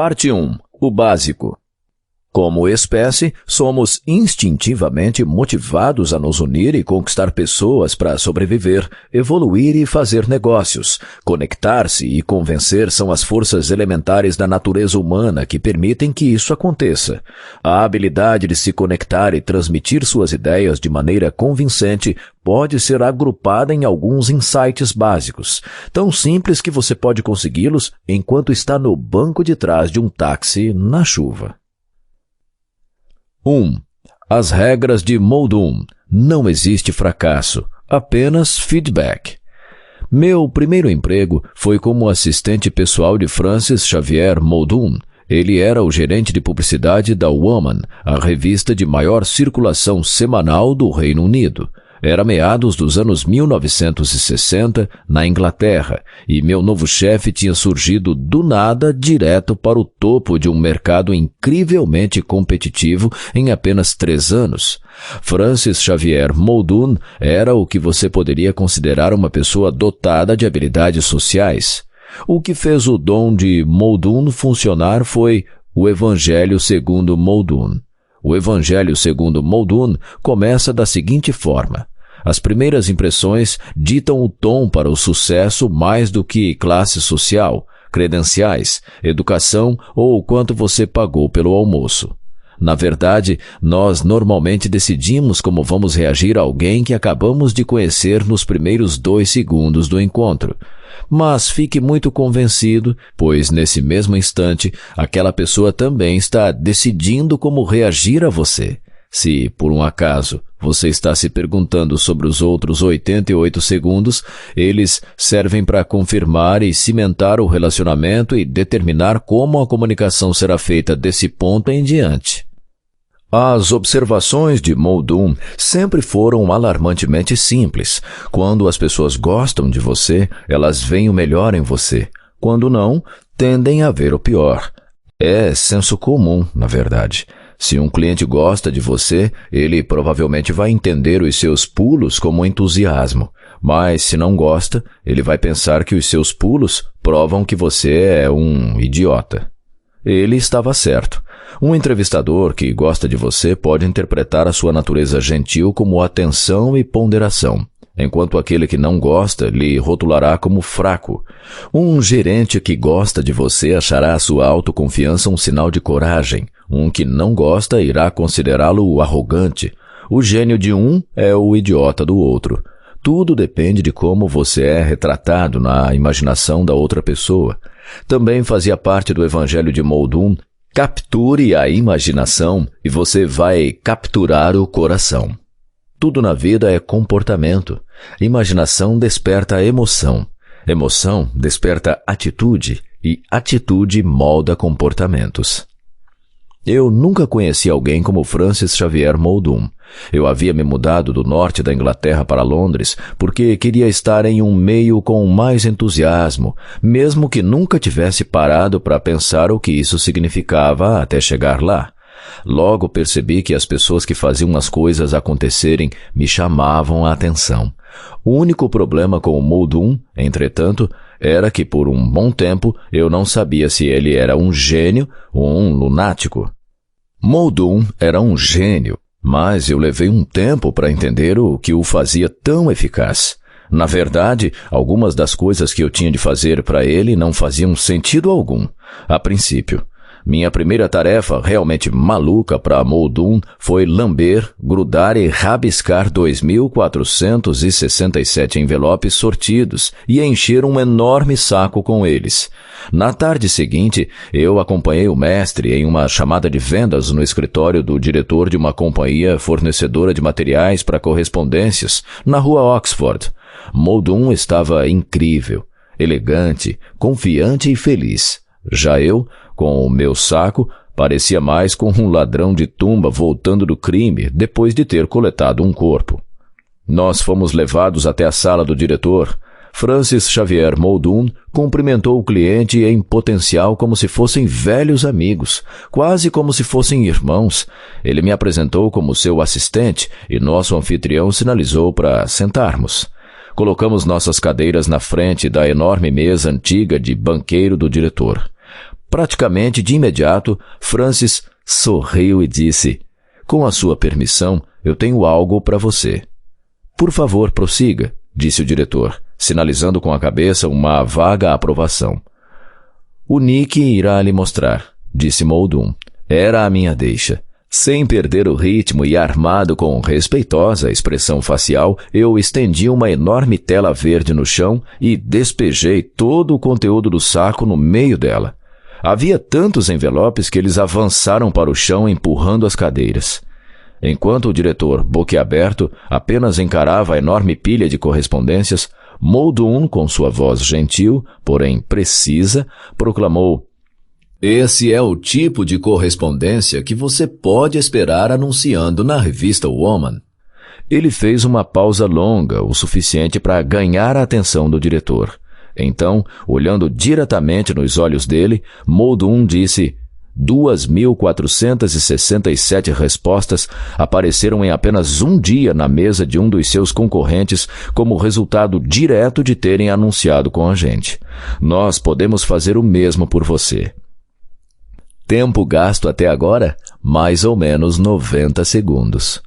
Parte 1. O básico. Como espécie, somos instintivamente motivados a nos unir e conquistar pessoas para sobreviver, evoluir e fazer negócios. Conectar-se e convencer são as forças elementares da natureza humana que permitem que isso aconteça. A habilidade de se conectar e transmitir suas ideias de maneira convincente pode ser agrupada em alguns insights básicos, tão simples que você pode consegui-los enquanto está no banco de trás de um táxi na chuva. 1. As regras de Muldoon. Não existe fracasso, apenas feedback. Meu primeiro emprego foi como assistente pessoal de Francis Xavier Muldoon. Ele era o gerente de publicidade da Woman, a revista de maior circulação semanal do Reino Unido. Era meados dos anos 1960, na Inglaterra, e meu novo chefe tinha surgido do nada direto para o topo de um mercado incrivelmente competitivo em apenas 3 anos. Francis Xavier Muldoon era o que você poderia considerar uma pessoa dotada de habilidades sociais. O que fez o dom de Muldoon funcionar foi o Evangelho segundo Muldoon. O Evangelho segundo Muldoon começa da seguinte forma: as primeiras impressões ditam o tom para o sucesso mais do que classe social, credenciais, educação ou o quanto você pagou pelo almoço. Na verdade, nós normalmente decidimos como vamos reagir a alguém que acabamos de conhecer nos primeiros 2 segundos do encontro. Mas fique muito convencido, pois nesse mesmo instante, aquela pessoa também está decidindo como reagir a você. Se, por um acaso, você está se perguntando sobre os outros 88 segundos, eles servem para confirmar e cimentar o relacionamento e determinar como a comunicação será feita desse ponto em diante. As observações de Muldoon sempre foram alarmantemente simples. Quando as pessoas gostam de você, elas veem o melhor em você. Quando não, tendem a ver o pior. É senso comum, na verdade. Se um cliente gosta de você, ele provavelmente vai entender os seus pulos como entusiasmo. Mas se não gosta, ele vai pensar que os seus pulos provam que você é um idiota. Ele estava certo. Um entrevistador que gosta de você pode interpretar a sua natureza gentil como atenção e ponderação, enquanto aquele que não gosta lhe rotulará como fraco. Um gerente que gosta de você achará a sua autoconfiança um sinal de coragem. Um que não gosta irá considerá-lo arrogante. O gênio de um é o idiota do outro. Tudo depende de como você é retratado na imaginação da outra pessoa. Também fazia parte do Evangelho de Muldoon: capture a imaginação e você vai capturar o coração. Tudo na vida é comportamento. Imaginação desperta emoção. Emoção desperta atitude e atitude molda comportamentos. Eu nunca conheci alguém como Francis Xavier Muldoon. Eu havia me mudado do norte da Inglaterra para Londres porque queria estar em um meio com mais entusiasmo, mesmo que nunca tivesse parado para pensar o que isso significava até chegar lá. Logo percebi que as pessoas que faziam as coisas acontecerem me chamavam a atenção. O único problema com o Muldoon, entretanto, era que por um bom tempo eu não sabia se ele era um gênio ou um lunático. Muldoon era um gênio, mas eu levei um tempo para entender o que o fazia tão eficaz. Na verdade, algumas das coisas que eu tinha de fazer para ele não faziam sentido algum, a princípio. Minha primeira tarefa realmente maluca para Muldoon foi lamber, grudar e rabiscar 2.467 envelopes sortidos e encher um enorme saco com eles. Na tarde seguinte, eu acompanhei o mestre em uma chamada de vendas no escritório do diretor de uma companhia fornecedora de materiais para correspondências, na rua Oxford. Muldoon estava incrível, elegante, confiante e feliz. Já eu, com o meu saco, parecia mais com um ladrão de tumba voltando do crime depois de ter coletado um corpo. Nós fomos levados até a sala do diretor. Francis Xavier Muldoon cumprimentou o cliente em potencial como se fossem velhos amigos, quase como se fossem irmãos. Ele me apresentou como seu assistente e nosso anfitrião sinalizou para sentarmos. Colocamos nossas cadeiras na frente da enorme mesa antiga de banqueiro do diretor. Praticamente de imediato, Francis sorriu e disse: "Com a sua permissão, eu tenho algo para você." "Por favor, prossiga", disse o diretor, sinalizando com a cabeça uma vaga aprovação. "O Nick irá lhe mostrar", disse Muldoon. Era a minha deixa. Sem perder o ritmo e armado com respeitosa expressão facial, eu estendi uma enorme tela verde no chão e despejei todo o conteúdo do saco no meio dela. Havia tantos envelopes que eles avançaram para o chão empurrando as cadeiras. Enquanto o diretor, boquiaberto, apenas encarava a enorme pilha de correspondências, Muldoon, com sua voz gentil, porém precisa, proclamou: "Esse é o tipo de correspondência que você pode esperar anunciando na revista Woman." Ele fez uma pausa longa, o suficiente para ganhar a atenção do diretor. Então, olhando diretamente nos olhos dele, Muldoon disse: 2.467 respostas apareceram em apenas um dia na mesa de um dos seus concorrentes como resultado direto de terem anunciado com a gente. Nós podemos fazer o mesmo por você. Tempo gasto até agora? Mais ou menos 90 segundos.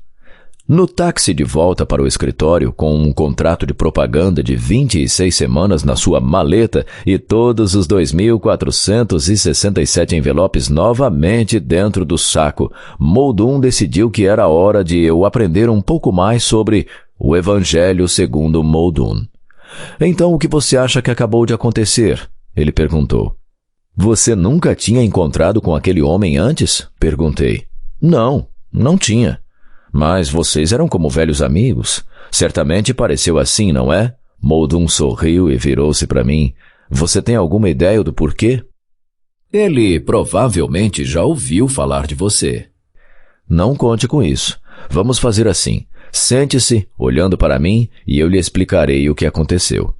No táxi de volta para o escritório, com um contrato de propaganda de 26 semanas na sua maleta e todos os 2.467 envelopes novamente dentro do saco, Muldoon decidiu que era hora de eu aprender um pouco mais sobre o Evangelho segundo Muldoon. "Então, o que você acha que acabou de acontecer?" ele perguntou. "Você nunca tinha encontrado com aquele homem antes?" perguntei. "Não, não tinha." "Mas vocês eram como velhos amigos. Certamente pareceu assim, não é?" Muldoon sorriu e virou-se para mim. "Você tem alguma ideia do porquê?" "Ele provavelmente já ouviu falar de você." "Não conte com isso. Vamos fazer assim. Sente-se, olhando para mim, e eu lhe explicarei o que aconteceu."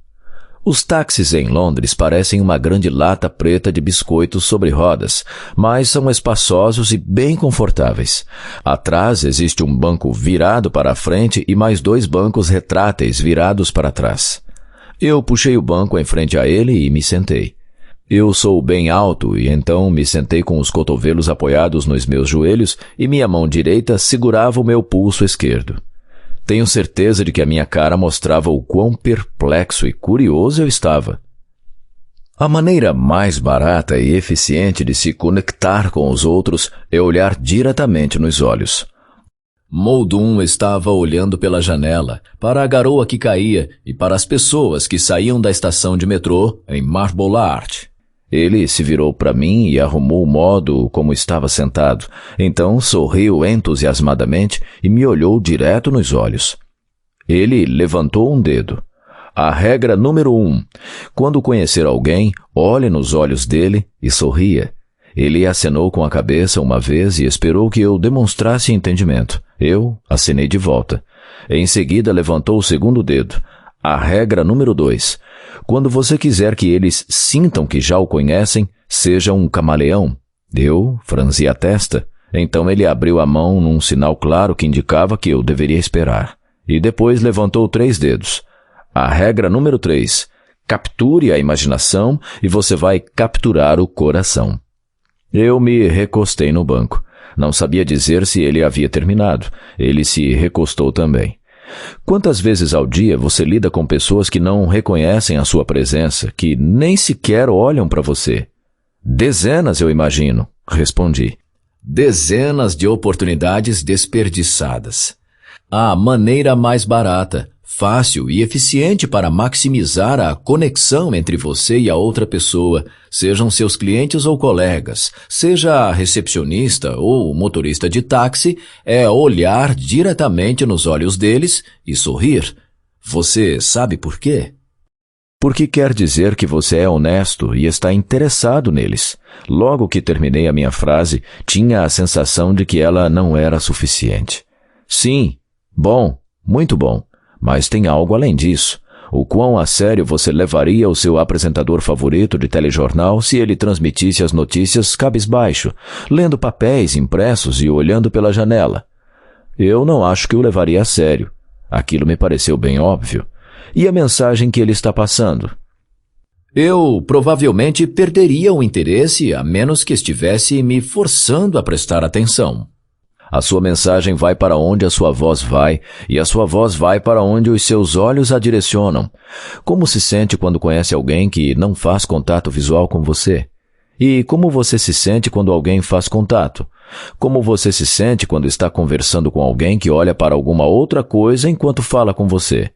Os táxis em Londres parecem uma grande lata preta de biscoitos sobre rodas, mas são espaçosos e bem confortáveis. Atrás existe um banco virado para a frente e mais 2 bancos retráteis virados para trás. Eu puxei o banco em frente a ele e me sentei. Eu sou bem alto e então me sentei com os cotovelos apoiados nos meus joelhos e minha mão direita segurava o meu pulso esquerdo. Tenho certeza de que a minha cara mostrava o quão perplexo e curioso eu estava. A maneira mais barata e eficiente de se conectar com os outros é olhar diretamente nos olhos. Muldoon estava olhando pela janela, para a garoa que caía e para as pessoas que saíam da estação de metrô em Marble Arch. Ele se virou para mim e arrumou o modo como estava sentado. Então sorriu entusiasmadamente e me olhou direto nos olhos. Ele levantou um dedo. A regra número 1. Quando conhecer alguém, olhe nos olhos dele e sorria. Ele acenou com a cabeça uma vez e esperou que eu demonstrasse entendimento. Eu acenei de volta. Em seguida levantou o segundo dedo. A regra número 2. Quando você quiser que eles sintam que já o conhecem, seja um camaleão. Eu franzi a testa. Então ele abriu a mão num sinal claro que indicava que eu deveria esperar. E depois levantou 3 dedos. A regra número 3. Capture a imaginação e você vai capturar o coração. Eu me recostei no banco. Não sabia dizer se ele havia terminado. Ele se recostou também. Quantas vezes ao dia você lida com pessoas que não reconhecem a sua presença, que nem sequer olham para você? Dezenas, eu imagino, respondi. Dezenas de oportunidades desperdiçadas. A maneira mais barata, fácil e eficiente para maximizar a conexão entre você e a outra pessoa, sejam seus clientes ou colegas, seja a recepcionista ou motorista de táxi, é olhar diretamente nos olhos deles e sorrir. Você sabe por quê? Porque quer dizer que você é honesto e está interessado neles. Logo que terminei a minha frase, tinha a sensação de que ela não era suficiente. Sim, bom, muito bom. Mas tem algo além disso. O quão a sério você levaria o seu apresentador favorito de telejornal se ele transmitisse as notícias cabisbaixo, lendo papéis impressos e olhando pela janela? Eu não acho que o levaria a sério. Aquilo me pareceu bem óbvio. E a mensagem que ele está passando? Eu provavelmente perderia o interesse a menos que estivesse me forçando a prestar atenção. A sua mensagem vai para onde a sua voz vai, e a sua voz vai para onde os seus olhos a direcionam. Como se sente quando conhece alguém que não faz contato visual com você? E como você se sente quando alguém faz contato? Como você se sente quando está conversando com alguém que olha para alguma outra coisa enquanto fala com você?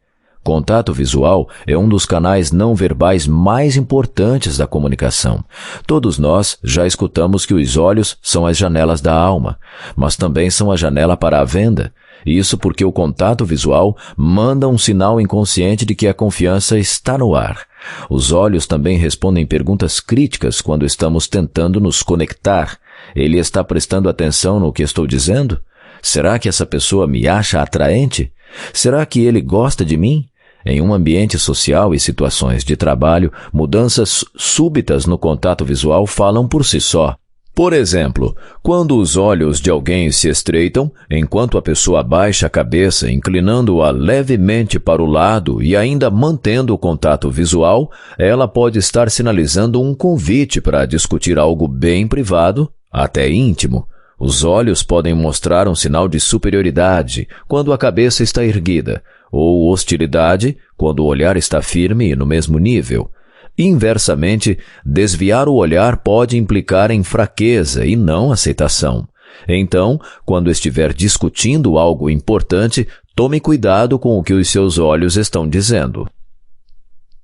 Contato visual é um dos canais não verbais mais importantes da comunicação. Todos nós já escutamos que os olhos são as janelas da alma, mas também são a janela para a venda. Isso porque o contato visual manda um sinal inconsciente de que a confiança está no ar. Os olhos também respondem perguntas críticas quando estamos tentando nos conectar. Ele está prestando atenção no que estou dizendo? Será que essa pessoa me acha atraente? Será que ele gosta de mim? Em um ambiente social e situações de trabalho, mudanças súbitas no contato visual falam por si só. Por exemplo, quando os olhos de alguém se estreitam, enquanto a pessoa baixa a cabeça, inclinando-a levemente para o lado e ainda mantendo o contato visual, ela pode estar sinalizando um convite para discutir algo bem privado, até íntimo. Os olhos podem mostrar um sinal de superioridade quando a cabeça está erguida, ou hostilidade quando o olhar está firme e no mesmo nível. Inversamente, desviar o olhar pode implicar em fraqueza e não aceitação. Então, quando estiver discutindo algo importante, tome cuidado com o que os seus olhos estão dizendo.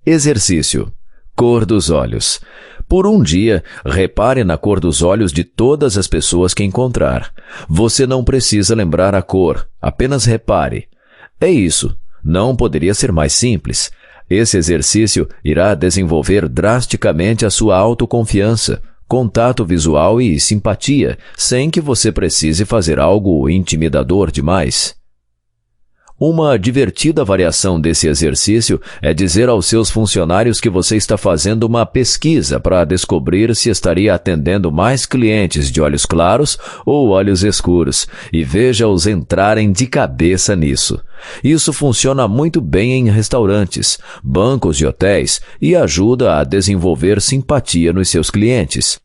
Exercício. Cor dos olhos. Por um dia, repare na cor dos olhos de todas as pessoas que encontrar. Você não precisa lembrar a cor, apenas repare. É isso. Não poderia ser mais simples. Esse exercício irá desenvolver drasticamente a sua autoconfiança, contato visual e simpatia, sem que você precise fazer algo intimidador demais. Uma divertida variação desse exercício é dizer aos seus funcionários que você está fazendo uma pesquisa para descobrir se estaria atendendo mais clientes de olhos claros ou olhos escuros, e veja-os entrarem de cabeça nisso. Isso funciona muito bem em restaurantes, bancos e hotéis e ajuda a desenvolver simpatia nos seus clientes.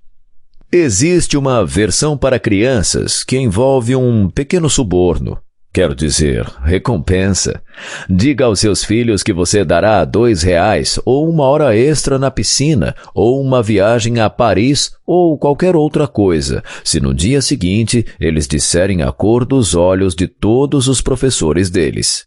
Existe uma versão para crianças que envolve um pequeno suborno. Quero dizer, recompensa. Diga aos seus filhos que você dará R$2 ou uma hora extra na piscina ou uma viagem a Paris ou qualquer outra coisa, se no dia seguinte eles disserem a cor dos olhos de todos os professores deles.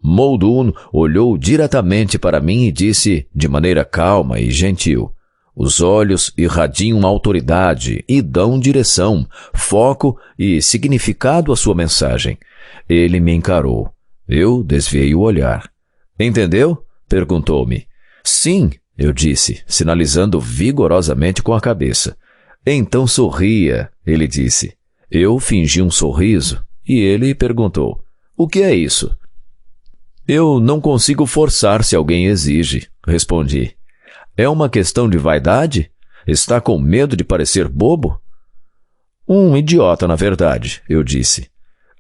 Muldoon olhou diretamente para mim e disse, de maneira calma e gentil, os olhos irradiam autoridade e dão direção, foco e significado à sua mensagem. Ele me encarou. Eu desviei o olhar. Entendeu? Perguntou-me. Sim, eu disse, sinalizando vigorosamente com a cabeça. Então sorria, ele disse. Eu fingi um sorriso e ele perguntou. O que é isso? Eu não consigo forçar se alguém exige, respondi. É uma questão de vaidade? Está com medo de parecer bobo? Um idiota, na verdade, eu disse.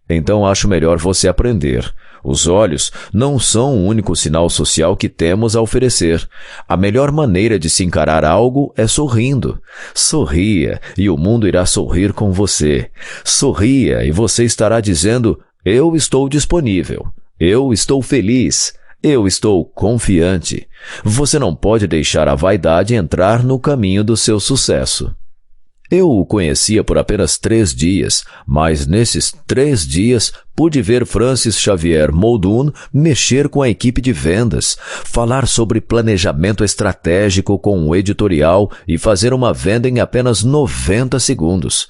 Então acho melhor você aprender. Os olhos não são o único sinal social que temos a oferecer. A melhor maneira de se encarar algo é sorrindo. Sorria e o mundo irá sorrir com você. Sorria e você estará dizendo, eu estou disponível. Eu estou feliz. Eu estou confiante. Você não pode deixar a vaidade entrar no caminho do seu sucesso. Eu o conhecia por apenas 3 dias, mas nesses 3 dias pude ver Francis Xavier Muldoon mexer com a equipe de vendas, falar sobre planejamento estratégico com o editorial e fazer uma venda em apenas 90 segundos.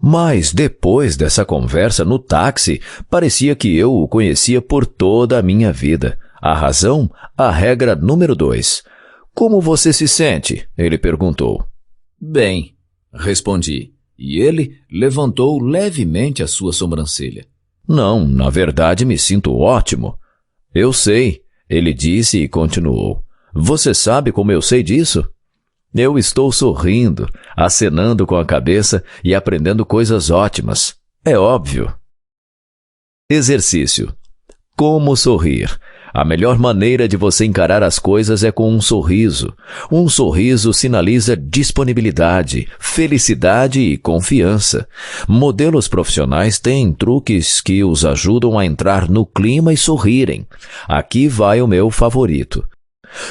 Mas depois dessa conversa no táxi, parecia que eu o conhecia por toda a minha vida. A razão? A regra número 2. Como você se sente? Ele perguntou. Bem, respondi, e ele levantou levemente a sua sobrancelha. Não, na verdade me sinto ótimo. Eu sei, ele disse e continuou. Você sabe como eu sei disso? Eu estou sorrindo, acenando com a cabeça e aprendendo coisas ótimas. É óbvio. Exercício. Como sorrir? A melhor maneira de você encarar as coisas é com um sorriso. Um sorriso sinaliza disponibilidade, felicidade e confiança. Modelos profissionais têm truques que os ajudam a entrar no clima e sorrirem. Aqui vai o meu favorito.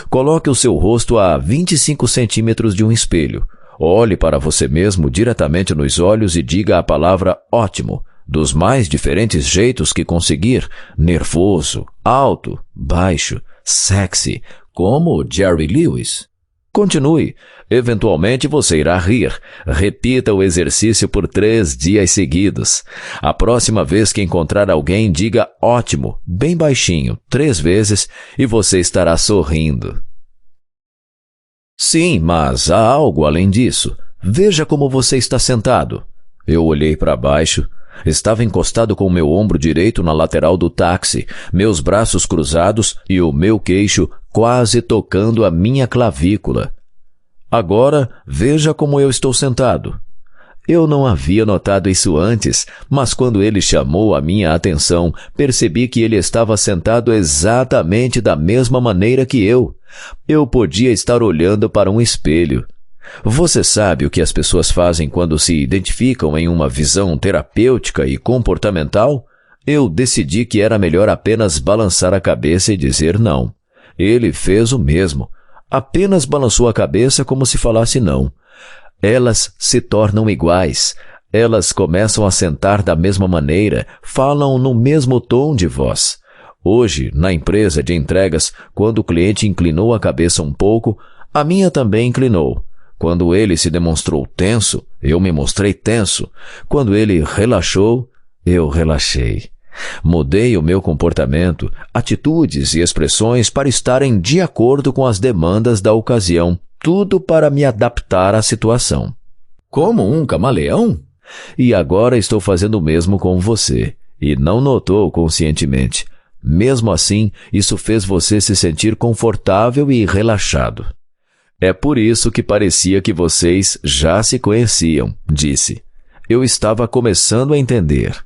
Coloque o seu rosto a 25 centímetros de um espelho. Olhe para você mesmo diretamente nos olhos e diga a palavra ótimo, dos mais diferentes jeitos que conseguir: nervoso, alto, baixo, sexy, como Jerry Lewis. Continue. Eventualmente você irá rir. Repita o exercício por 3 dias seguidos. A próxima vez que encontrar alguém, diga ótimo, bem baixinho, 3 vezes, e você estará sorrindo. Sim, mas há algo além disso. Veja como você está sentado. Eu olhei para baixo. Estava encostado com meu ombro direito na lateral do táxi, meus braços cruzados e o meu queixo quase tocando a minha clavícula. Agora, veja como eu estou sentado. Eu não havia notado isso antes, mas quando ele chamou a minha atenção, percebi que ele estava sentado exatamente da mesma maneira que eu. Eu podia estar olhando para um espelho. Você sabe o que as pessoas fazem quando se identificam em uma visão terapêutica e comportamental? Eu decidi que era melhor apenas balançar a cabeça e dizer não. Ele fez o mesmo. Apenas balançou a cabeça como se falasse não. Elas se tornam iguais. Elas começam a sentar da mesma maneira, falam no mesmo tom de voz. Hoje, na empresa de entregas, quando o cliente inclinou a cabeça um pouco, a minha também inclinou. Quando ele se demonstrou tenso, eu me mostrei tenso. Quando ele relaxou, eu relaxei. Mudei o meu comportamento, atitudes e expressões para estarem de acordo com as demandas da ocasião, tudo para me adaptar à situação. Como um camaleão? E agora estou fazendo o mesmo com você, e não notou conscientemente. Mesmo assim, isso fez você se sentir confortável e relaxado. É por isso que parecia que vocês já se conheciam, disse. Eu estava começando a entender.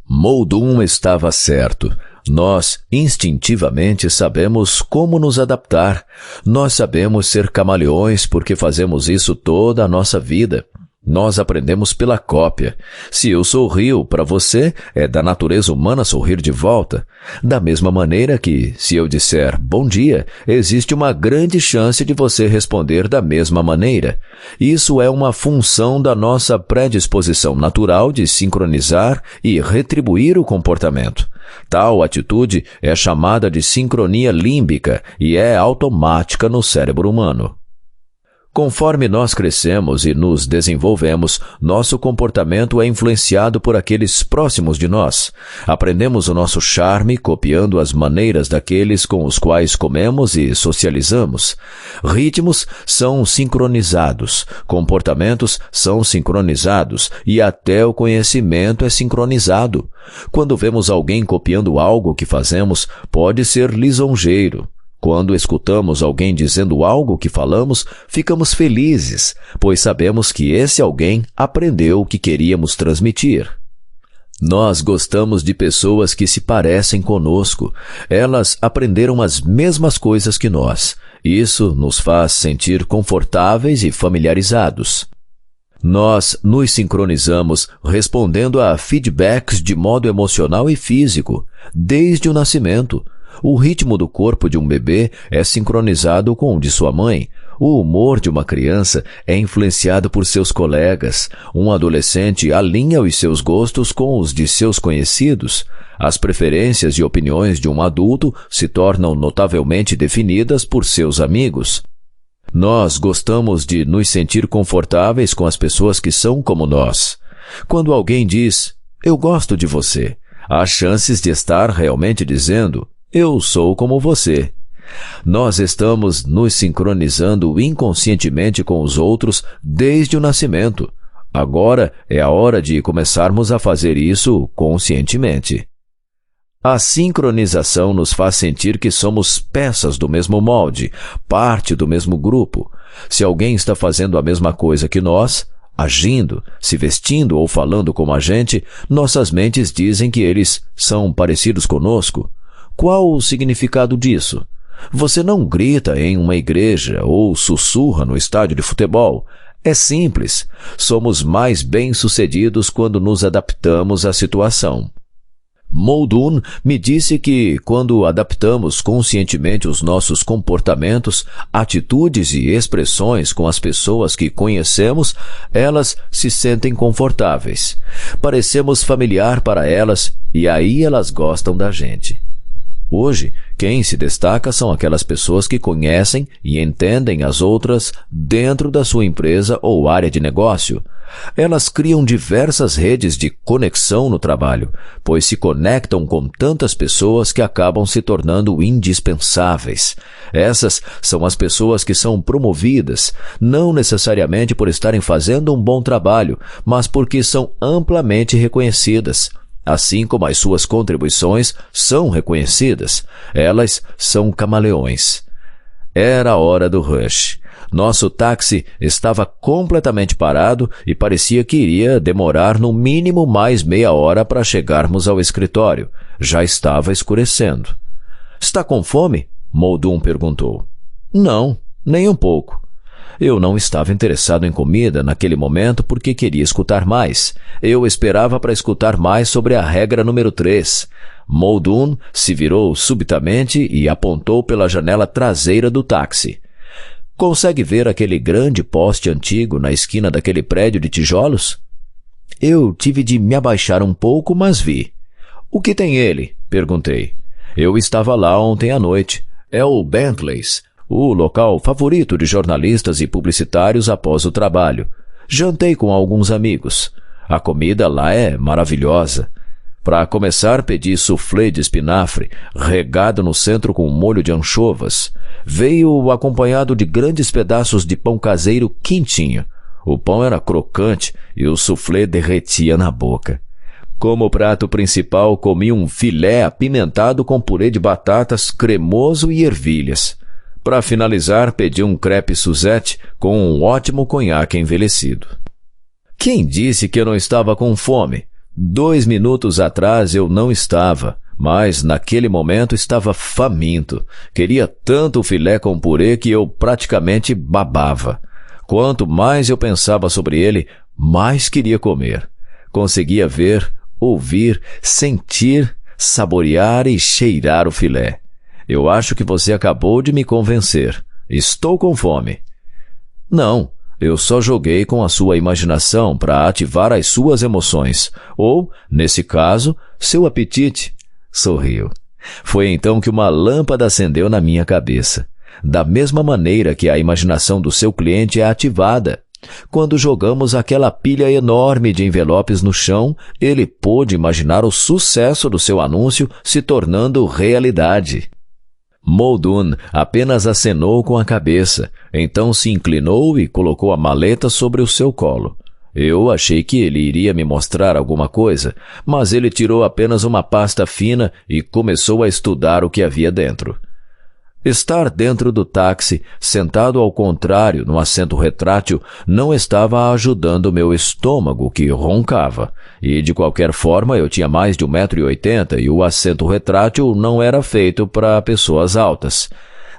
Muldoon estava certo. Nós, instintivamente, sabemos como nos adaptar. Nós sabemos ser camaleões porque fazemos isso toda a nossa vida. Nós aprendemos pela cópia. Se eu sorrio para você, é da natureza humana sorrir de volta. Da mesma maneira que, se eu disser bom dia, existe uma grande chance de você responder da mesma maneira. Isso é uma função da nossa predisposição natural de sincronizar e retribuir o comportamento. Tal atitude é chamada de sincronia límbica e é automática no cérebro humano. Conforme nós crescemos e nos desenvolvemos, nosso comportamento é influenciado por aqueles próximos de nós. Aprendemos o nosso charme copiando as maneiras daqueles com os quais comemos e socializamos. Ritmos são sincronizados, comportamentos são sincronizados e até o conhecimento é sincronizado. Quando vemos alguém copiando algo que fazemos, pode ser lisonjeiro. Quando escutamos alguém dizendo algo que falamos, ficamos felizes, pois sabemos que esse alguém aprendeu o que queríamos transmitir. Nós gostamos de pessoas que se parecem conosco. Elas aprenderam as mesmas coisas que nós. Isso nos faz sentir confortáveis e familiarizados. Nós nos sincronizamos respondendo a feedbacks de modo emocional e físico, desde o nascimento. O ritmo do corpo de um bebê é sincronizado com o de sua mãe. O humor de uma criança é influenciado por seus colegas. Um adolescente alinha os seus gostos com os de seus conhecidos. As preferências e opiniões de um adulto se tornam notavelmente definidas por seus amigos. Nós gostamos de nos sentir confortáveis com as pessoas que são como nós. Quando alguém diz, "Eu gosto de você", há chances de estar realmente dizendo, "Eu sou como você". Nós estamos nos sincronizando inconscientemente com os outros desde o nascimento. Agora é a hora de começarmos a fazer isso conscientemente. A sincronização nos faz sentir que somos peças do mesmo molde, parte do mesmo grupo. Se alguém está fazendo a mesma coisa que nós, agindo, se vestindo ou falando como a gente, nossas mentes dizem que eles são parecidos conosco. Qual o significado disso? Você não grita em uma igreja ou sussurra no estádio de futebol. É simples. Somos mais bem-sucedidos quando nos adaptamos à situação. Muldoon me disse que, quando adaptamos conscientemente os nossos comportamentos, atitudes e expressões com as pessoas que conhecemos, elas se sentem confortáveis. Parecemos familiar para elas e aí elas gostam da gente. Hoje, quem se destaca são aquelas pessoas que conhecem e entendem as outras dentro da sua empresa ou área de negócio. Elas criam diversas redes de conexão no trabalho, pois se conectam com tantas pessoas que acabam se tornando indispensáveis. Essas são as pessoas que são promovidas, não necessariamente por estarem fazendo um bom trabalho, mas porque são amplamente reconhecidas. Assim como as suas contribuições são reconhecidas, elas são camaleões. Era a hora do rush. Nosso táxi estava completamente parado e parecia que iria demorar no mínimo mais meia hora para chegarmos ao escritório. Já estava escurecendo. — Está com fome? Muldoon perguntou. — Não, nem um pouco. Eu não estava interessado em comida naquele momento porque queria escutar mais. Eu esperava para escutar mais sobre a regra número 3. Muldoon se virou subitamente e apontou pela janela traseira do táxi. — Consegue ver aquele grande poste antigo na esquina daquele prédio de tijolos? Eu tive de me abaixar um pouco, mas vi. — O que tem ele? Perguntei. Eu estava lá ontem à noite. É o Bentley's, o local favorito de jornalistas e publicitários após o trabalho. Jantei com alguns amigos. A comida lá é maravilhosa. Para começar, pedi soufflé de espinafre, regado no centro com molho de anchovas. Veio acompanhado de grandes pedaços de pão caseiro quentinho. O pão era crocante e o soufflé derretia na boca. Como prato principal, comi um filé apimentado com purê de batatas cremoso e ervilhas. Para finalizar, pedi um crepe Suzette com um ótimo conhaque envelhecido. Quem disse que eu não estava com fome? 2 minutos atrás eu não estava, mas naquele momento estava faminto. Queria tanto o filé com purê que eu praticamente babava. Quanto mais eu pensava sobre ele, mais queria comer. Conseguia ver, ouvir, sentir, saborear e cheirar o filé. Eu acho que você acabou de me convencer. Estou com fome. Não, eu só joguei com a sua imaginação para ativar as suas emoções, ou, nesse caso, seu apetite. Sorriu. Foi então que uma lâmpada acendeu na minha cabeça. Da mesma maneira que a imaginação do seu cliente é ativada. Quando jogamos aquela pilha enorme de envelopes no chão, ele pôde imaginar o sucesso do seu anúncio se tornando realidade. Muldoon apenas acenou com a cabeça, então se inclinou e colocou a maleta sobre o seu colo. Eu achei que ele iria me mostrar alguma coisa, mas ele tirou apenas uma pasta fina e começou a estudar o que havia dentro. Estar dentro do táxi, sentado ao contrário no assento retrátil, não estava ajudando meu estômago, que roncava. E, de qualquer forma, eu tinha mais de 1,80 m e o assento retrátil não era feito para pessoas altas.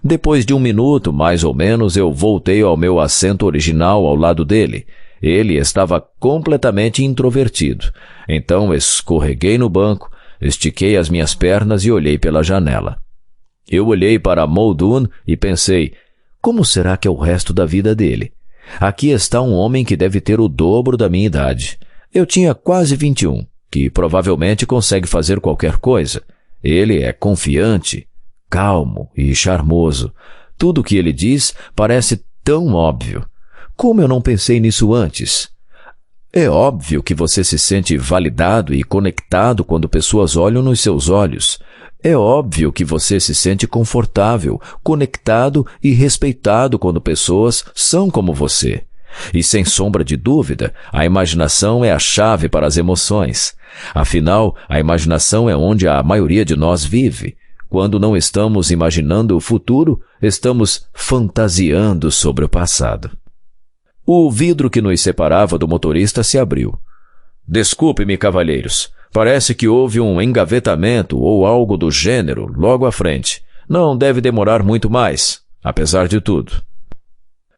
Depois de 1 minuto, mais ou menos, eu voltei ao meu assento original ao lado dele. Ele estava completamente introvertido. Então, escorreguei no banco, estiquei as minhas pernas e olhei pela janela. Eu olhei para Muldoon e pensei, como será que é o resto da vida dele? Aqui está um homem que deve ter o dobro da minha idade. Eu tinha quase 21, que provavelmente consegue fazer qualquer coisa. Ele é confiante, calmo e charmoso. Tudo o que ele diz parece tão óbvio. Como eu não pensei nisso antes? É óbvio que você se sente validado e conectado quando pessoas olham nos seus olhos. É óbvio que você se sente confortável, conectado e respeitado quando pessoas são como você. E sem sombra de dúvida, a imaginação é a chave para as emoções. Afinal, a imaginação é onde a maioria de nós vive. Quando não estamos imaginando o futuro, estamos fantasiando sobre o passado. O vidro que nos separava do motorista se abriu. Desculpe-me, cavalheiros. Parece que houve um engavetamento ou algo do gênero logo à frente. Não deve demorar muito mais, apesar de tudo.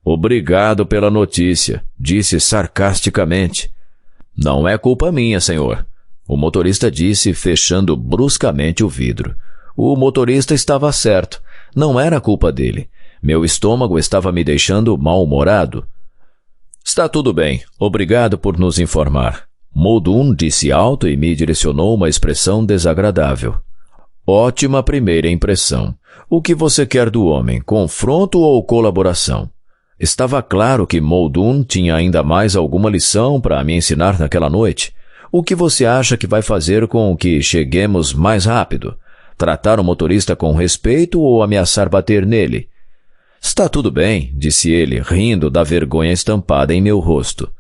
Obrigado pela notícia, disse sarcasticamente. Não é culpa minha, senhor, o motorista disse, fechando bruscamente o vidro. O motorista estava certo. Não era culpa dele. Meu estômago estava me deixando mal-humorado. Está tudo bem. Obrigado por nos informar. Muldoon disse alto e me direcionou uma expressão desagradável. Ótima primeira impressão. O que você quer do homem? Confronto ou colaboração? Estava claro que Muldoon tinha ainda mais alguma lição para me ensinar naquela noite. O que você acha que vai fazer com que cheguemos mais rápido? Tratar o motorista com respeito ou ameaçar bater nele? Está tudo bem, disse ele, rindo da vergonha estampada em meu rosto.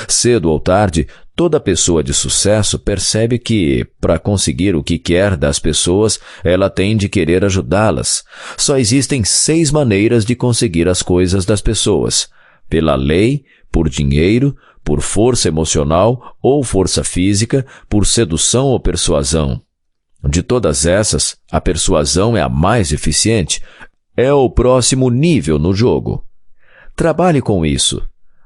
Cedo ou tarde, toda pessoa de sucesso percebe que, para conseguir o que quer das pessoas, ela tem de querer ajudá-las. Só existem 6 maneiras de conseguir as coisas das pessoas: pela lei, por dinheiro, por força emocional ou força física, por sedução ou persuasão. De todas essas, a persuasão é a mais eficiente. É o próximo nível no jogo. Trabalhe com isso.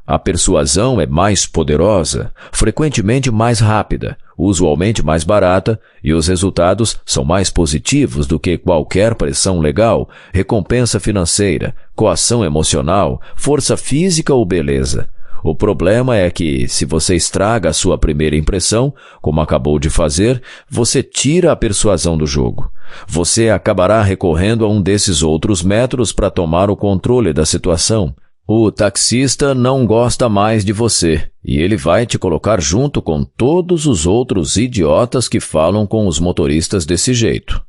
A persuasão é mais poderosa, frequentemente mais rápida, usualmente mais barata, e os resultados são mais positivos do que qualquer pressão legal, recompensa financeira, coação emocional, força física ou beleza. O problema é que, se você estraga a sua primeira impressão, como acabou de fazer, você tira a persuasão do jogo. Você acabará recorrendo a um desses outros métodos para tomar o controle da situação. O taxista não gosta mais de você, e ele vai te colocar junto com todos os outros idiotas que falam com os motoristas desse jeito.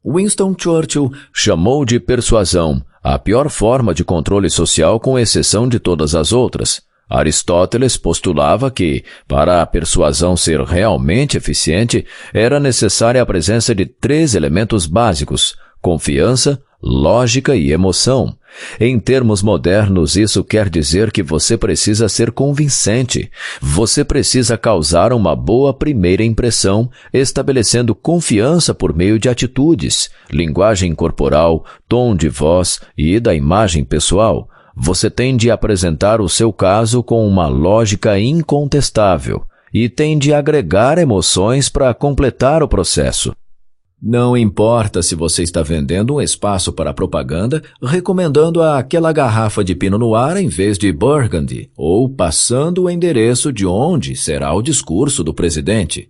Winston Churchill chamou de persuasão a pior forma de controle social com exceção de todas as outras. Aristóteles postulava que, para a persuasão ser realmente eficiente, era necessária a presença de 3 elementos básicos: confiança, lógica e emoção. Em termos modernos, isso quer dizer que você precisa ser convincente. Você precisa causar uma boa primeira impressão, estabelecendo confiança por meio de atitudes, linguagem corporal, tom de voz e da imagem pessoal. Você tem de apresentar o seu caso com uma lógica incontestável e tem de agregar emoções para completar o processo. Não importa se você está vendendo um espaço para propaganda, recomendando aquela garrafa de Pinot Noir em vez de Burgundy, ou passando o endereço de onde será o discurso do presidente.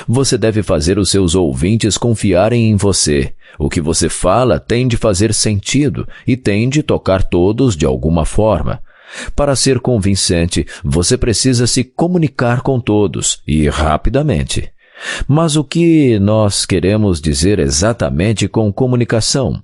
Você deve fazer os seus ouvintes confiarem em você. O que você fala tem de fazer sentido e tem de tocar todos de alguma forma. Para ser convincente, você precisa se comunicar com todos e rapidamente. Mas o que nós queremos dizer exatamente com comunicação?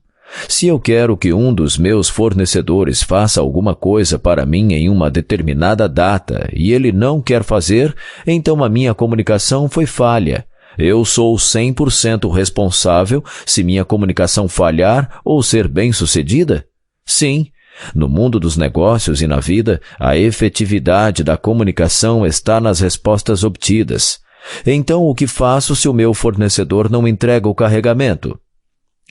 Se eu quero que um dos meus fornecedores faça alguma coisa para mim em uma determinada data e ele não quer fazer, então a minha comunicação foi falha. Eu sou 100% responsável se minha comunicação falhar ou ser bem-sucedida? Sim. No mundo dos negócios e na vida, a efetividade da comunicação está nas respostas obtidas. Então, o que faço se o meu fornecedor não entrega o carregamento?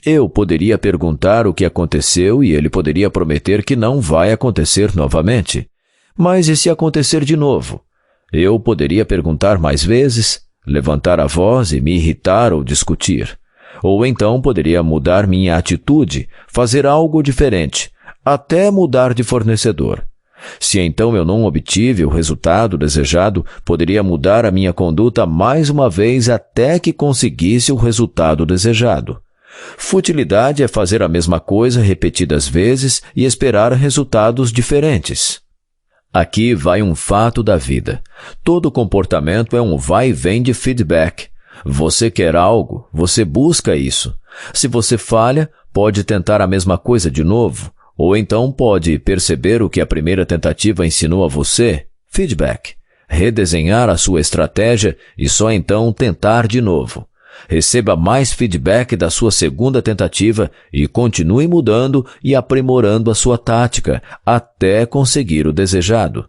Eu poderia perguntar o que aconteceu e ele poderia prometer que não vai acontecer novamente. Mas e se acontecer de novo? Eu poderia perguntar mais vezes, levantar a voz e me irritar ou discutir. Ou então poderia mudar minha atitude, fazer algo diferente, até mudar de fornecedor. Se então eu não obtive o resultado desejado, poderia mudar a minha conduta mais uma vez até que conseguisse o resultado desejado. Futilidade é fazer a mesma coisa repetidas vezes e esperar resultados diferentes. Aqui vai um fato da vida. Todo comportamento é um vai e vem de feedback. Você quer algo, você busca isso. Se você falha, pode tentar a mesma coisa de novo. Ou então pode perceber o que a primeira tentativa ensinou a você, feedback, redesenhar a sua estratégia e só então tentar de novo. Receba mais feedback da sua segunda tentativa e continue mudando e aprimorando a sua tática até conseguir o desejado.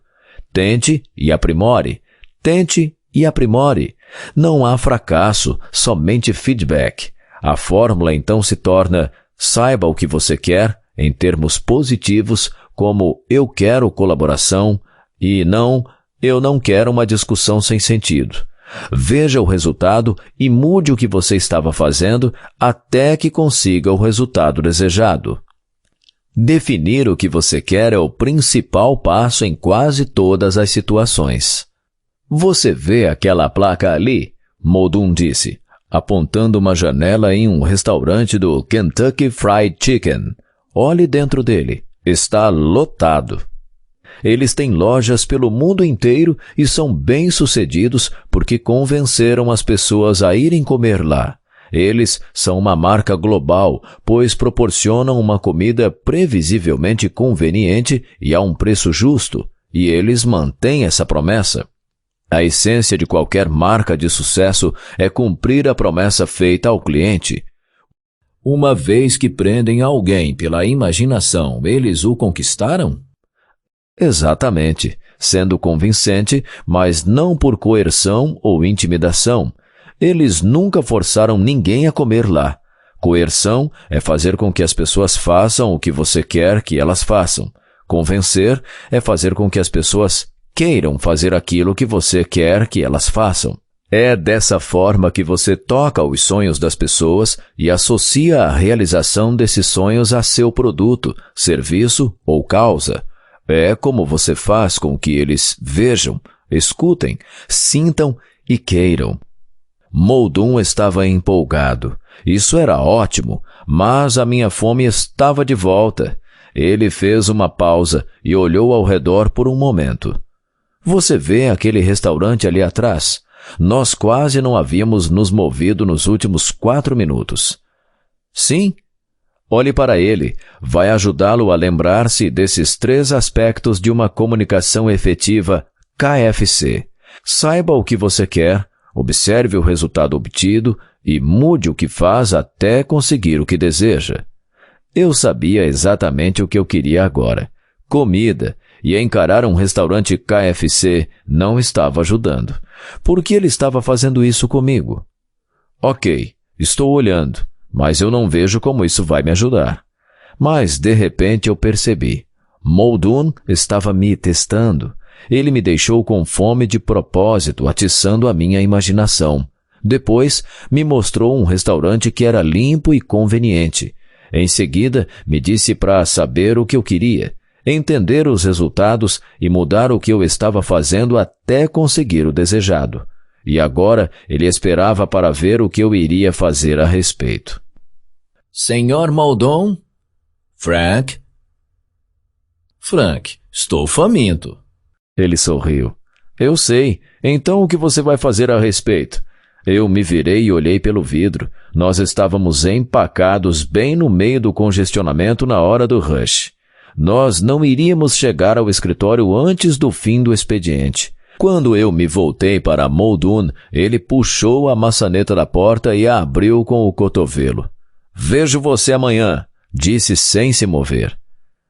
Tente e aprimore. Tente e aprimore. Não há fracasso, somente feedback. A fórmula então se torna: saiba o que você quer, em termos positivos, como eu quero colaboração, e não, eu não quero uma discussão sem sentido. Veja o resultado e mude o que você estava fazendo até que consiga o resultado desejado. Definir o que você quer é o principal passo em quase todas as situações. Você vê aquela placa ali? Muldoon disse, apontando uma janela em um restaurante do Kentucky Fried Chicken. Olhe dentro dele. Está lotado. Eles têm lojas pelo mundo inteiro e são bem-sucedidos porque convenceram as pessoas a irem comer lá. Eles são uma marca global, pois proporcionam uma comida previsivelmente conveniente e a um preço justo, e eles mantêm essa promessa. A essência de qualquer marca de sucesso é cumprir a promessa feita ao cliente. Uma vez que prendem alguém pela imaginação, eles o conquistaram? Exatamente, sendo convincente, mas não por coerção ou intimidação. Eles nunca forçaram ninguém a comer lá. Coerção é fazer com que as pessoas façam o que você quer que elas façam. Convencer é fazer com que as pessoas queiram fazer aquilo que você quer que elas façam. É dessa forma que você toca os sonhos das pessoas e associa a realização desses sonhos a seu produto, serviço ou causa. É como você faz com que eles vejam, escutem, sintam e queiram. Muldoon estava empolgado. Isso era ótimo, mas a minha fome estava de volta. Ele fez uma pausa e olhou ao redor por um momento. Você vê aquele restaurante ali atrás? Nós quase não havíamos nos movido nos últimos 4 minutos. Sim? Olhe para ele. Vai ajudá-lo a lembrar-se desses 3 aspectos de uma comunicação efetiva KFC. Saiba o que você quer, observe o resultado obtido e mude o que faz até conseguir o que deseja. Eu sabia exatamente o que eu queria agora. Comida. E encarar um restaurante KFC não estava ajudando. Por que ele estava fazendo isso comigo? Ok, estou olhando, mas eu não vejo como isso vai me ajudar. Mas, de repente, eu percebi. Muldoon estava me testando. Ele me deixou com fome de propósito, atiçando a minha imaginação. Depois, me mostrou um restaurante que era limpo e conveniente. Em seguida, me disse para saber o que eu queria, entender os resultados e mudar o que eu estava fazendo até conseguir o desejado. E agora ele esperava para ver o que eu iria fazer a respeito. Senhor Muldoon? Frank? Frank, estou faminto. Ele sorriu. Eu sei. Então o que você vai fazer a respeito? Eu me virei e olhei pelo vidro. Nós estávamos empacados bem no meio do congestionamento na hora do rush. Nós não iríamos chegar ao escritório antes do fim do expediente. Quando eu me voltei para Muldoon, ele puxou a maçaneta da porta e a abriu com o cotovelo. Vejo você amanhã, disse sem se mover.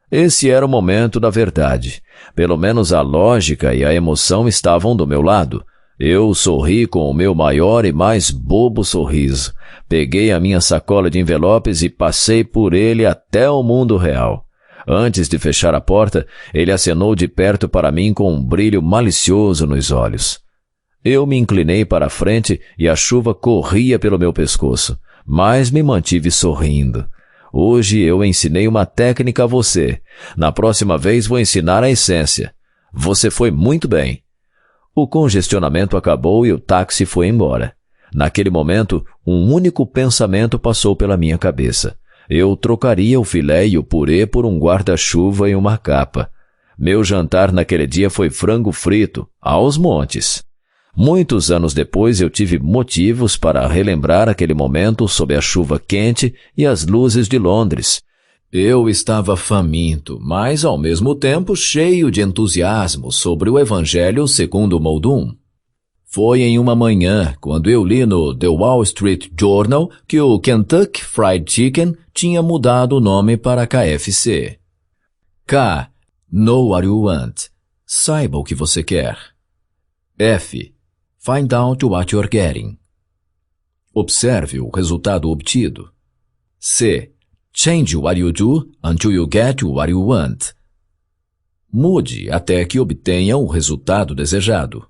Esse era o momento da verdade. Pelo menos a lógica e a emoção estavam do meu lado. Eu sorri com o meu maior e mais bobo sorriso. Peguei a minha sacola de envelopes e passei por ele até o mundo real. Antes de fechar a porta, ele acenou de perto para mim com um brilho malicioso nos olhos. Eu me inclinei para a frente e a chuva corria pelo meu pescoço, mas me mantive sorrindo. Hoje eu ensinei uma técnica a você. Na próxima vez vou ensinar a essência. Você foi muito bem. O congestionamento acabou e o táxi foi embora. Naquele momento, um único pensamento passou pela minha cabeça. Eu trocaria o filé e o purê por um guarda-chuva e uma capa. Meu jantar naquele dia foi frango frito, aos montes. Muitos anos depois eu tive motivos para relembrar aquele momento sob a chuva quente e as luzes de Londres. Eu estava faminto, mas ao mesmo tempo cheio de entusiasmo sobre o Evangelho segundo Muldoon. Foi em uma manhã, quando eu li no The Wall Street Journal que o Kentucky Fried Chicken tinha mudado o nome para KFC. K. Know what you want. Saiba o que você quer. F. Find out what you're getting. Observe o resultado obtido. C. Change what you do until you get what you want. Mude até que obtenha o resultado desejado.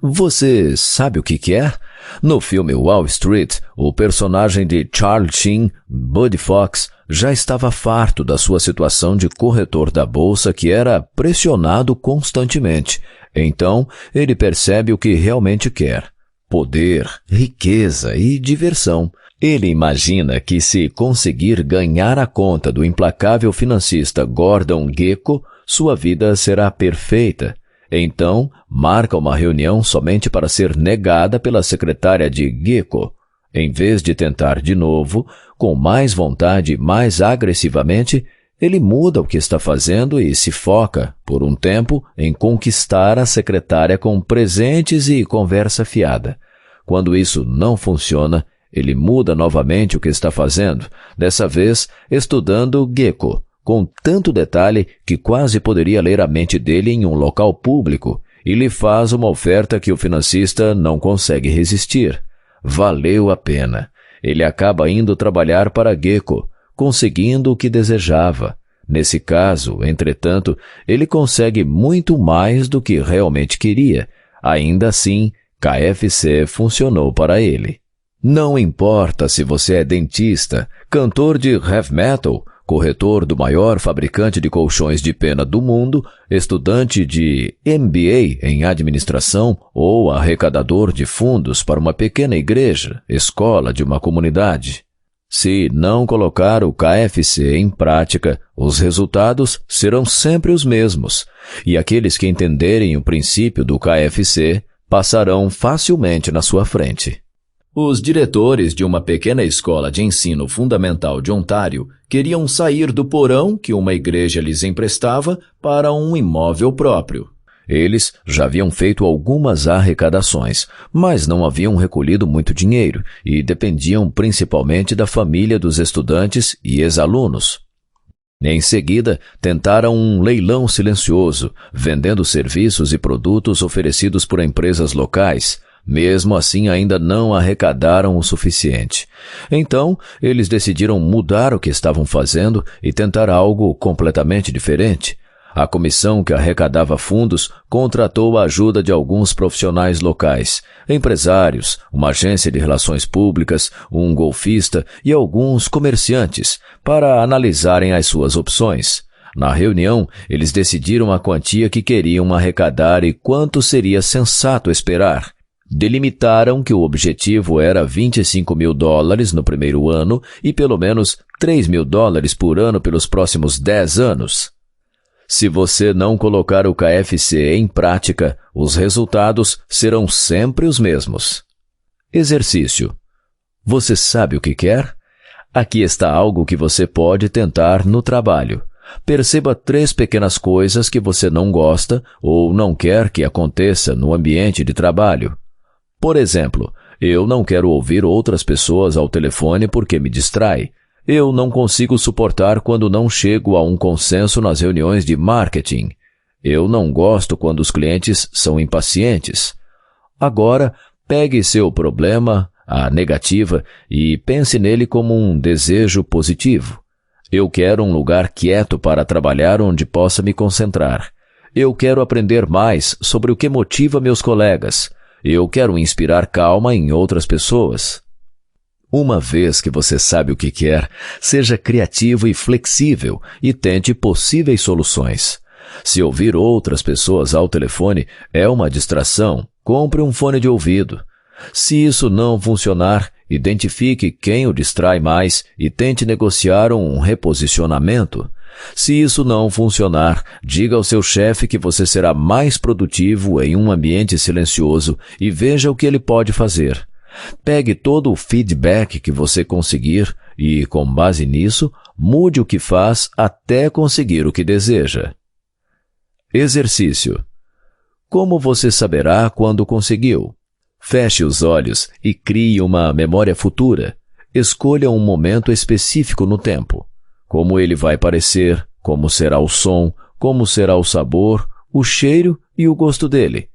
Você sabe o que quer? No filme Wall Street, o personagem de Charlie Sheen, Buddy Fox, já estava farto da sua situação de corretor da bolsa que era pressionado constantemente. Então, ele percebe o que realmente quer: poder, riqueza e diversão. Ele imagina que se conseguir ganhar a conta do implacável financista Gordon Gekko, sua vida será perfeita. Então, marca uma reunião somente para ser negada pela secretária de Gekko. Em vez de tentar de novo, com mais vontade e mais agressivamente, ele muda o que está fazendo e se foca, por um tempo, em conquistar a secretária com presentes e conversa fiada. Quando isso não funciona, ele muda novamente o que está fazendo, dessa vez estudando Gekko, com tanto detalhe que quase poderia ler a mente dele em um local público, e lhe faz uma oferta que o financista não consegue resistir. Valeu a pena. Ele acaba indo trabalhar para Gekko, conseguindo o que desejava. Nesse caso, entretanto, ele consegue muito mais do que realmente queria. Ainda assim, KFC funcionou para ele. Não importa se você é dentista, cantor de heavy metal, corretor do maior fabricante de colchões de pena do mundo, estudante de MBA em administração ou arrecadador de fundos para uma pequena igreja, escola de uma comunidade. Se não colocar o KFC em prática, os resultados serão sempre os mesmos, e aqueles que entenderem o princípio do KFC passarão facilmente na sua frente. Os diretores de uma pequena escola de ensino fundamental de Ontário queriam sair do porão que uma igreja lhes emprestava para um imóvel próprio. Eles já haviam feito algumas arrecadações, mas não haviam recolhido muito dinheiro e dependiam principalmente da família dos estudantes e ex-alunos. Em seguida, tentaram um leilão silencioso, vendendo serviços e produtos oferecidos por empresas locais. Mesmo assim, ainda não arrecadaram o suficiente. Então, eles decidiram mudar o que estavam fazendo e tentar algo completamente diferente. A comissão que arrecadava fundos contratou a ajuda de alguns profissionais locais, empresários, uma agência de relações públicas, um golfista e alguns comerciantes, para analisarem as suas opções. Na reunião, eles decidiram a quantia que queriam arrecadar e quanto seria sensato esperar. Delimitaram que o objetivo era $25.000 no primeiro ano e pelo menos $3.000 por ano pelos próximos 10 anos. Se você não colocar o KFC em prática, os resultados serão sempre os mesmos. Exercício. Você sabe o que quer? Aqui está algo que você pode tentar no trabalho. Perceba 3 pequenas coisas que você não gosta ou não quer que aconteça no ambiente de trabalho. Por exemplo, eu não quero ouvir outras pessoas ao telefone porque me distrai. Eu não consigo suportar quando não chego a um consenso nas reuniões de marketing. Eu não gosto quando os clientes são impacientes. Agora, pegue seu problema, a negativa, e pense nele como um desejo positivo. Eu quero um lugar quieto para trabalhar onde possa me concentrar. Eu quero aprender mais sobre o que motiva meus colegas. Eu quero inspirar calma em outras pessoas. Uma vez que você sabe o que quer, seja criativo e flexível e tente possíveis soluções. Se ouvir outras pessoas ao telefone é uma distração, compre um fone de ouvido. Se isso não funcionar, identifique quem o distrai mais e tente negociar um reposicionamento. Se isso não funcionar, diga ao seu chefe que você será mais produtivo em um ambiente silencioso e veja o que ele pode fazer. Pegue todo o feedback que você conseguir e, com base nisso, mude o que faz até conseguir o que deseja. Exercício. Como você saberá quando conseguiu? Feche os olhos e crie uma memória futura. Escolha um momento específico no tempo. Como ele vai parecer, como será o som, como será o sabor, o cheiro e o gosto dele.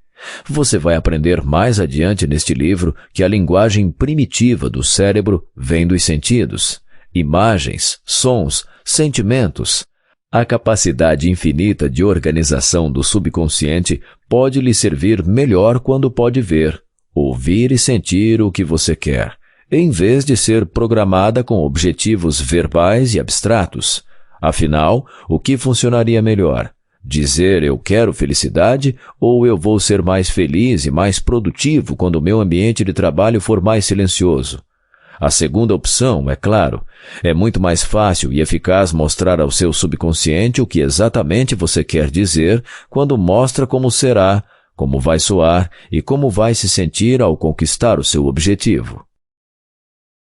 Você vai aprender mais adiante neste livro que a linguagem primitiva do cérebro vem dos sentidos, imagens, sons, sentimentos. A capacidade infinita de organização do subconsciente pode lhe servir melhor quando pode ver, ouvir e sentir o que você quer, em vez de ser programada com objetivos verbais e abstratos. Afinal, o que funcionaria melhor? Dizer eu quero felicidade ou eu vou ser mais feliz e mais produtivo quando o meu ambiente de trabalho for mais silencioso? A segunda opção, é claro, é muito mais fácil e eficaz mostrar ao seu subconsciente o que exatamente você quer dizer quando mostra como será, como vai soar e como vai se sentir ao conquistar o seu objetivo.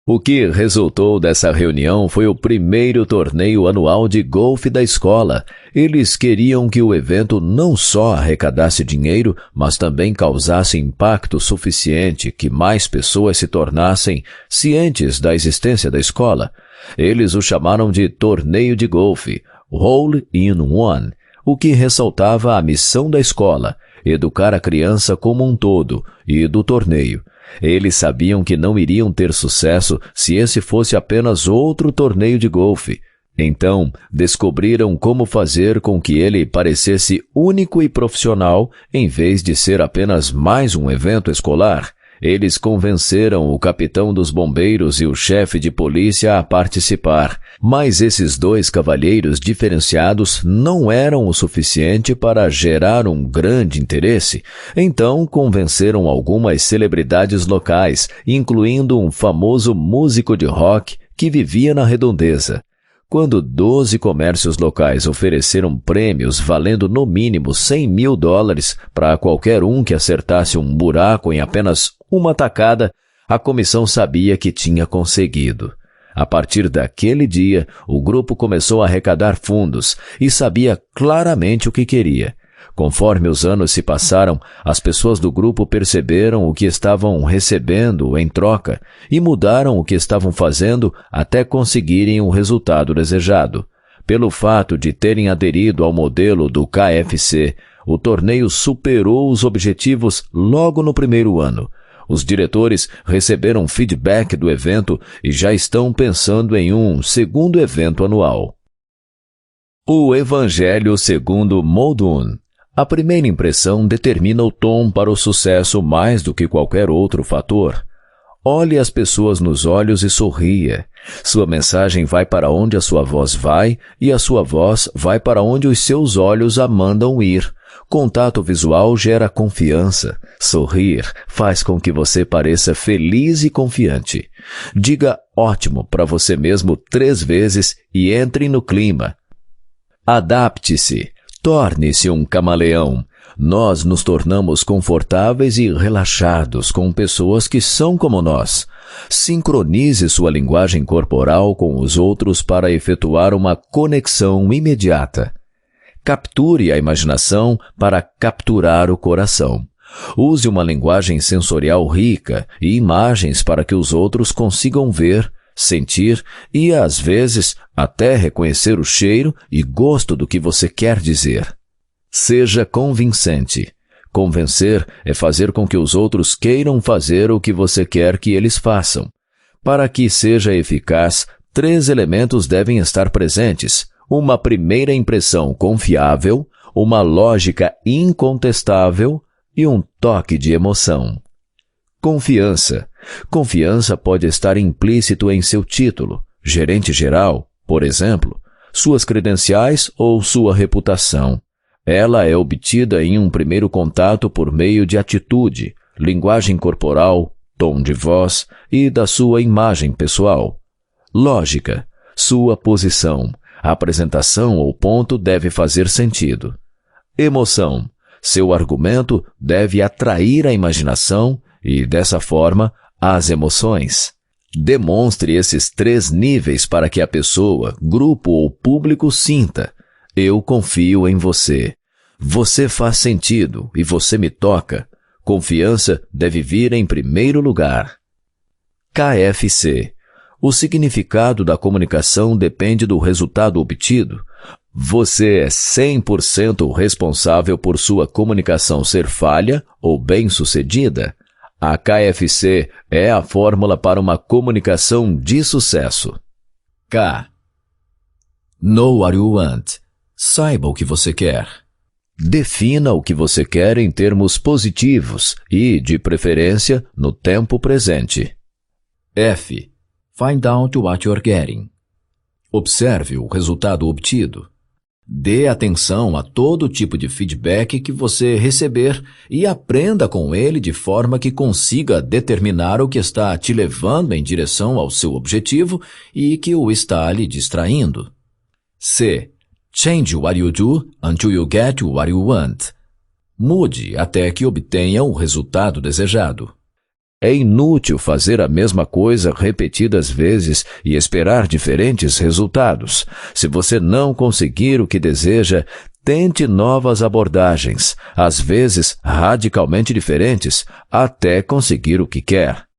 O que resultou dessa reunião foi o primeiro torneio anual de golfe da escola. Eles queriam que o evento não só arrecadasse dinheiro, mas também causasse impacto suficiente que mais pessoas se tornassem cientes da existência da escola. Eles o chamaram de torneio de golfe, Hole in One, o que ressaltava a missão da escola, educar a criança como um todo, e do torneio. Eles sabiam que não iriam ter sucesso se esse fosse apenas outro torneio de golfe. Então, descobriram como fazer com que ele parecesse único e profissional em vez de ser apenas mais um evento escolar. Eles convenceram o capitão dos bombeiros e o chefe de polícia a participar, mas esses dois cavalheiros diferenciados não eram o suficiente para gerar um grande interesse. Então, convenceram algumas celebridades locais, incluindo um famoso músico de rock que vivia na redondeza. Quando 12 comércios locais ofereceram prêmios valendo no mínimo $100.000 para qualquer um que acertasse um buraco em apenas uma tacada, a comissão sabia que tinha conseguido. A partir daquele dia, o grupo começou a arrecadar fundos e sabia claramente o que queria. Conforme os anos se passaram, as pessoas do grupo perceberam o que estavam recebendo em troca e mudaram o que estavam fazendo até conseguirem o resultado desejado. Pelo fato de terem aderido ao modelo do KFC, o torneio superou os objetivos logo no primeiro ano. Os diretores receberam feedback do evento e já estão pensando em um segundo evento anual. O Evangelho segundo Muldoon. A primeira impressão determina o tom para o sucesso mais do que qualquer outro fator. Olhe as pessoas nos olhos e sorria. Sua mensagem vai para onde a sua voz vai e a sua voz vai para onde os seus olhos a mandam ir. Contato visual gera confiança. Sorrir faz com que você pareça feliz e confiante. Diga ótimo para você mesmo 3 vezes e entre no clima. Adapte-se. Torne-se um camaleão. Nós nos tornamos confortáveis e relaxados com pessoas que são como nós. Sincronize sua linguagem corporal com os outros para efetuar uma conexão imediata. Capture a imaginação para capturar o coração. Use uma linguagem sensorial rica e imagens para que os outros consigam ver, sentir e, às vezes, até reconhecer o cheiro e gosto do que você quer dizer. Seja convincente. Convencer é fazer com que os outros queiram fazer o que você quer que eles façam. Para que seja eficaz, 3 elementos devem estar presentes: uma primeira impressão confiável, uma lógica incontestável e um toque de emoção. Confiança. Confiança pode estar implícito em seu título, gerente geral, por exemplo, suas credenciais ou sua reputação. Ela é obtida em um primeiro contato por meio de atitude, linguagem corporal, tom de voz e da sua imagem pessoal. Lógica. Sua posição. A apresentação ou ponto deve fazer sentido. Emoção. Seu argumento deve atrair a imaginação e, dessa forma, as emoções. Demonstre esses 3 níveis para que a pessoa, grupo ou público sinta: eu confio em você. Você faz sentido e você me toca. Confiança deve vir em primeiro lugar. KFC. O significado da comunicação depende do resultado obtido. Você é 100% responsável por sua comunicação ser falha ou bem-sucedida. A KFC é a fórmula para uma comunicação de sucesso. K. Know what you want. Saiba o que você quer. Defina o que você quer em termos positivos e, de preferência, no tempo presente. F. Find out what you're getting. Observe o resultado obtido. Dê atenção a todo tipo de feedback que você receber e aprenda com ele de forma que consiga determinar o que está te levando em direção ao seu objetivo e que o está lhe distraindo. C. Change what you do until you get what you want. Mude até que obtenha o resultado desejado. É inútil fazer a mesma coisa repetidas vezes e esperar diferentes resultados. Se você não conseguir o que deseja, tente novas abordagens, às vezes radicalmente diferentes, até conseguir o que quer.